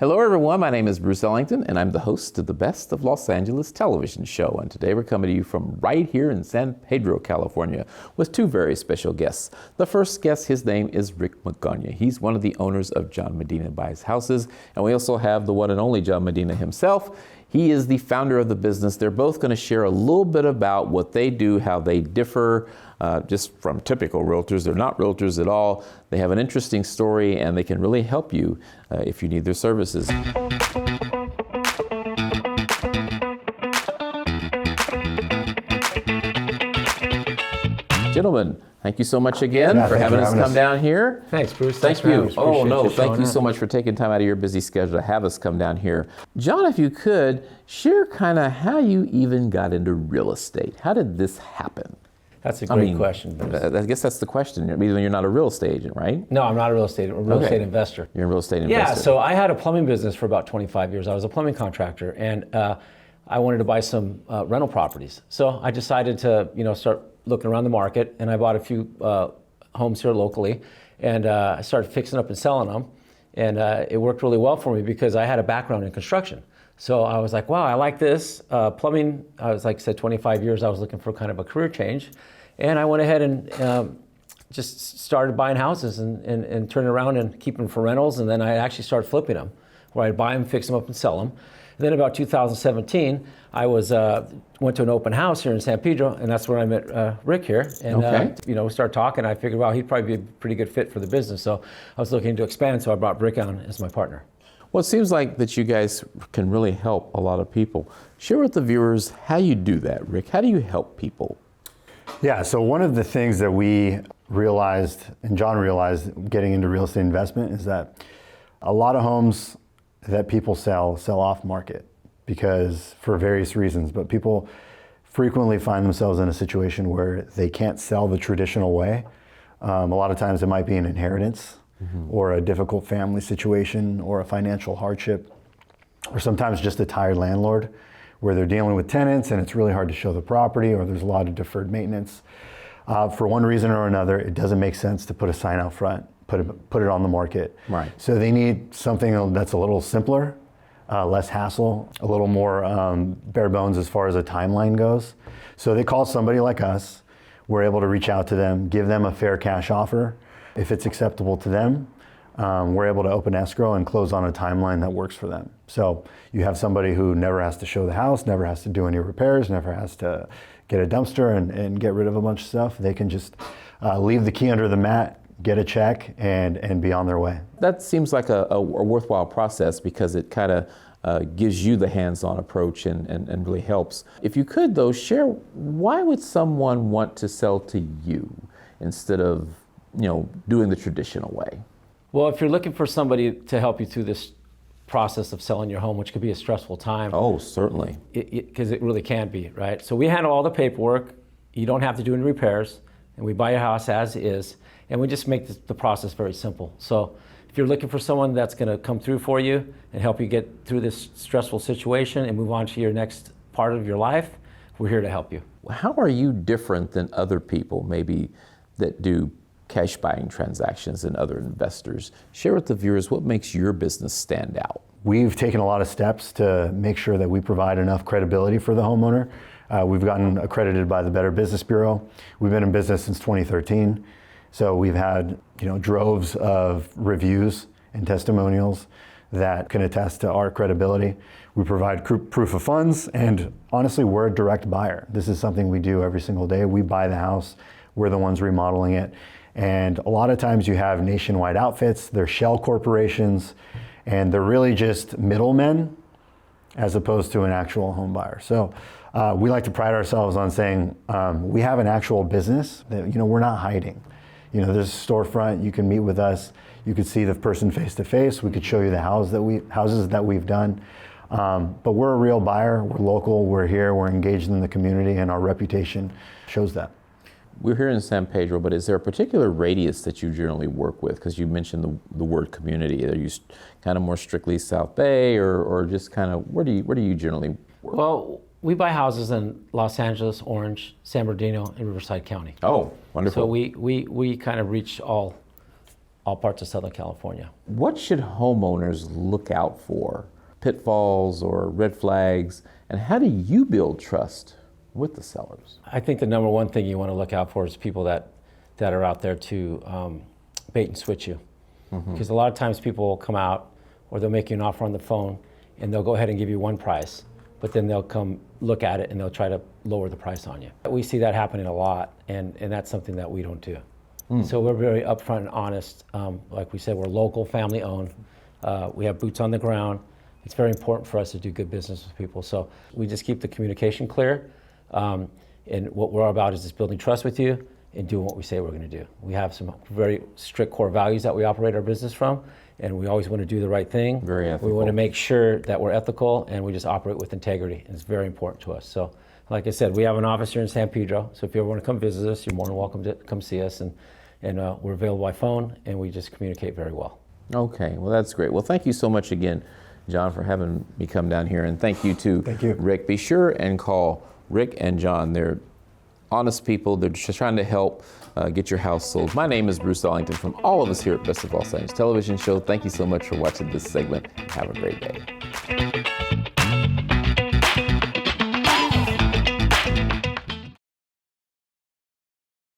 Hello everyone, my name is Bruce Ellington and I'm the host of the Best of Los Angeles television show. And today we're coming to you from right here in San Pedro, California with two very special guests. The first guest, his name is Rick Magana. He's one of the owners of John Medina Buys Houses. And we also have the one and only John Medina himself. He is the founder of the business. They're both going to share a little bit about what they do, how they differ just from typical realtors. They're not realtors at all. They have an interesting story and they can really help you if you need their services. Gentlemen, thank you so much again for having us come down here. Thanks, Bruce. Thank you. Oh, no, thank you so much for taking time out of your busy schedule to have us come down here. John, if you could, share kind of how you even got into real estate. How did this happen? That's a great question, Bruce. I guess that's the question. Even though you're not a real estate agent, right? No, I'm not a real estate agent. I'm a real estate investor. You're a real estate investor. Yeah, so I had a plumbing business for about 25 years. I was a plumbing contractor, and I wanted to buy some rental properties. So I decided to, start looking around the market, and I bought a few homes here locally, and I started fixing up and selling them, and it worked really well for me because I had a background in construction. So I was like, wow, I like this. Plumbing, I was like I said, 25 years, I was looking for kind of a career change. And I went ahead and just started buying houses and turning around and keeping them for rentals. And then I actually started flipping them, where I'd buy them, fix them up, and sell them. And then about 2017, I went to an open house here in San Pedro, and that's where I met Rick here. And we started talking. I figured, well, he'd probably be a pretty good fit for the business. So I was looking to expand, so I brought Rick on as my partner. Well, it seems like that you guys can really help a lot of people. Share with the viewers how you do that, Rick. How do you help people? Yeah, so one of the things that we realized, and John realized getting into real estate investment, is that a lot of homes that people sell off market because for various reasons, but people frequently find themselves in a situation where they can't sell the traditional way. A lot of times it might be an inheritance or a difficult family situation or a financial hardship, or sometimes just a tired landlord where they're dealing with tenants and it's really hard to show the property, or there's a lot of deferred maintenance. For one reason or another, it doesn't make sense to put a sign out front, put it on the market. Right. So they need something that's a little simpler, less hassle, a little more bare bones as far as a timeline goes. So they call somebody like us. We're able to reach out to them, give them a fair cash offer. If it's acceptable to them, we're able to open escrow and close on a timeline that works for them. So you have somebody who never has to show the house, never has to do any repairs, never has to get a dumpster and get rid of a bunch of stuff. They can just leave the key under the mat, get a check, and be on their way. That seems like a worthwhile process because it kind of gives you the hands-on approach and really helps. If you could, though, share why would someone want to sell to you instead of doing the traditional way? Well, if you're looking for somebody to help you through this process of selling your home, which could be a stressful time. Oh, certainly. Because it really can be, right? So we handle all the paperwork. You don't have to do any repairs. And we buy your house as is. And we just make the process very simple. So if you're looking for someone that's going to come through for you and help you get through this stressful situation and move on to your next part of your life, we're here to help you. How are you different than other people maybe that do cash buying transactions and other investors? Share with the viewers what makes your business stand out. We've taken a lot of steps to make sure that we provide enough credibility for the homeowner. We've gotten accredited by the Better Business Bureau. We've been in business since 2013. So we've had droves of reviews and testimonials that can attest to our credibility. We provide proof of funds, and honestly, we're a direct buyer. This is something we do every single day. We buy the house, we're the ones remodeling it. And a lot of times you have nationwide outfits, they're shell corporations, and they're really just middlemen as opposed to an actual home buyer. So we like to pride ourselves on saying we have an actual business that we're not hiding. There's a storefront, you can meet with us, you could see the person face to face, we could show you the houses that we've done. But we're a real buyer, we're local, we're here, we're engaged in the community, and our reputation shows that. We're here in San Pedro, but is there a particular radius that you generally work with? Because you mentioned the word community. Are you kind of more strictly South Bay, or just kind of where do you generally work? Well, we buy houses in Los Angeles, Orange, San Bernardino, and Riverside County. Oh, wonderful. So we kind of reach all all parts of Southern California. What should homeowners look out for? Pitfalls or red flags? And how do you build trust with the sellers? I think the number one thing you want to look out for is people that are out there to bait and switch you. Because a lot of times people will come out or they'll make you an offer on the phone and they'll go ahead and give you one price, but then they'll come look at it and they'll try to lower the price on you. We see that happening a lot, and that's something that we don't do. So we're very upfront and honest. Like we said, we're local, family owned. We have boots on the ground. It's very important for us to do good business with people. So we just keep the communication clear. And what we're all about is just building trust with you and doing what we say we're going to do. We have some very strict core values that we operate our business from, and we always want to do the right thing. Very ethical. We want to make sure that we're ethical, and we just operate with integrity. And it's very important to us. So, like I said, we have an office here in San Pedro, so if you ever want to come visit us, you're more than welcome to come see us. And we're available by phone, and we just communicate very well. Okay, well, that's great. Well, thank you so much again, John, for having me come down here. And thank you to Rick. Be sure and call Rick and John. They're honest people. They're just trying to help get your house sold. My name is Bruce Ellington from all of us here at Best of Los Angeles Television Show. Thank you so much for watching this segment. Have a great day.